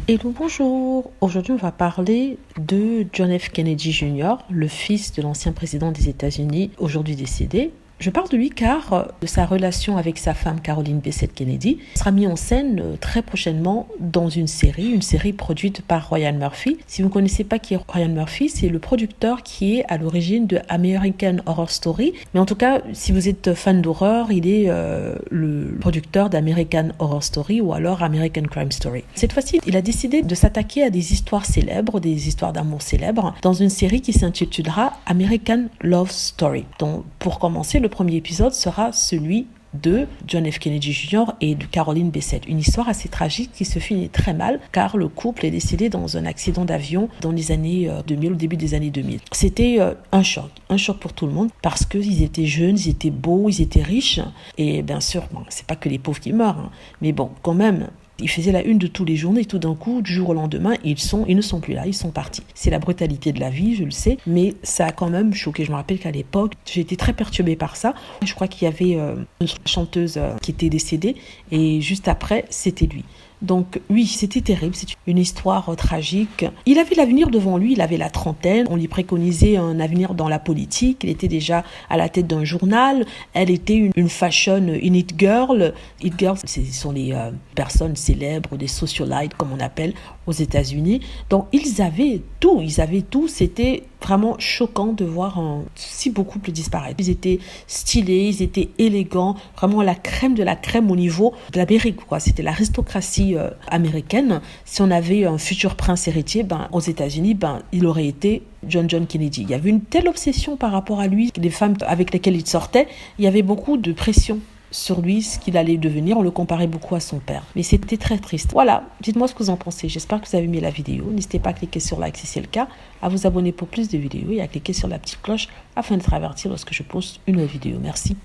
Hello, bonjour. Aujourd'hui, on va parler de John F. Kennedy Jr., le fils de l'ancien président des États-Unis, aujourd'hui décédé. Je parle de lui car de sa relation avec sa femme Caroline Bessette Kennedy sera mise en scène très prochainement dans une série produite par Ryan Murphy. Si vous ne connaissez pas qui est Ryan Murphy, c'est le producteur qui est à l'origine de American Horror Story. Mais en tout cas, si vous êtes fan d'horreur, il est le producteur d'American Horror Story ou alors American Crime Story. Cette fois-ci, il a décidé de s'attaquer à des histoires célèbres, des histoires d'amour célèbres, dans une série qui s'intitulera American Love Story. Donc, pour commencer, le premier épisode sera celui de John F. Kennedy Jr. et de Caroline Bessette. Une histoire assez tragique qui se finit très mal car le couple est décédé dans un accident d'avion dans les années 2000, au début des années 2000. C'était un choc pour tout le monde parce qu'ils étaient jeunes, ils étaient beaux, ils étaient riches et bien sûr, c'est pas que les pauvres qui meurent, mais bon, quand même, ils faisaient la une de tous les jours et tout d'un coup, du jour au lendemain, ils ne sont plus là, ils sont partis. C'est la brutalité de la vie, je le sais, mais ça a quand même choqué. Je me rappelle qu'à l'époque, j'ai été très perturbée par ça. Je crois qu'il y avait une chanteuse qui était décédée et juste après, c'était lui. Donc oui, c'était terrible, c'est une histoire tragique. Il avait l'avenir devant lui, il avait la trentaine, on lui préconisait un avenir dans la politique, il était déjà à la tête d'un journal, elle était une fashion, une it girl. It girls, ce sont les personnes célèbres, des socialites comme on appelle aux États-Unis. Donc ils avaient tout, c'était vraiment choquant de voir si beau couple disparaître. Ils étaient stylés, ils étaient élégants, vraiment la crème de la crème au niveau de l'Amérique, quoi. C'était l'aristocratie américaine. Si on avait un futur prince héritier, aux États-Unis, il aurait été John Kennedy. Il y avait une telle obsession par rapport à lui, les femmes avec lesquelles il sortait, il y avait beaucoup de pression sur lui, ce qu'il allait devenir. On le comparait beaucoup à son père. Mais c'était très triste. Voilà, dites-moi ce que vous en pensez. J'espère que vous avez aimé la vidéo. N'hésitez pas à cliquer sur like si c'est le cas, à vous abonner pour plus de vidéos et à cliquer sur la petite cloche afin d'être averti lorsque je poste une nouvelle vidéo. Merci.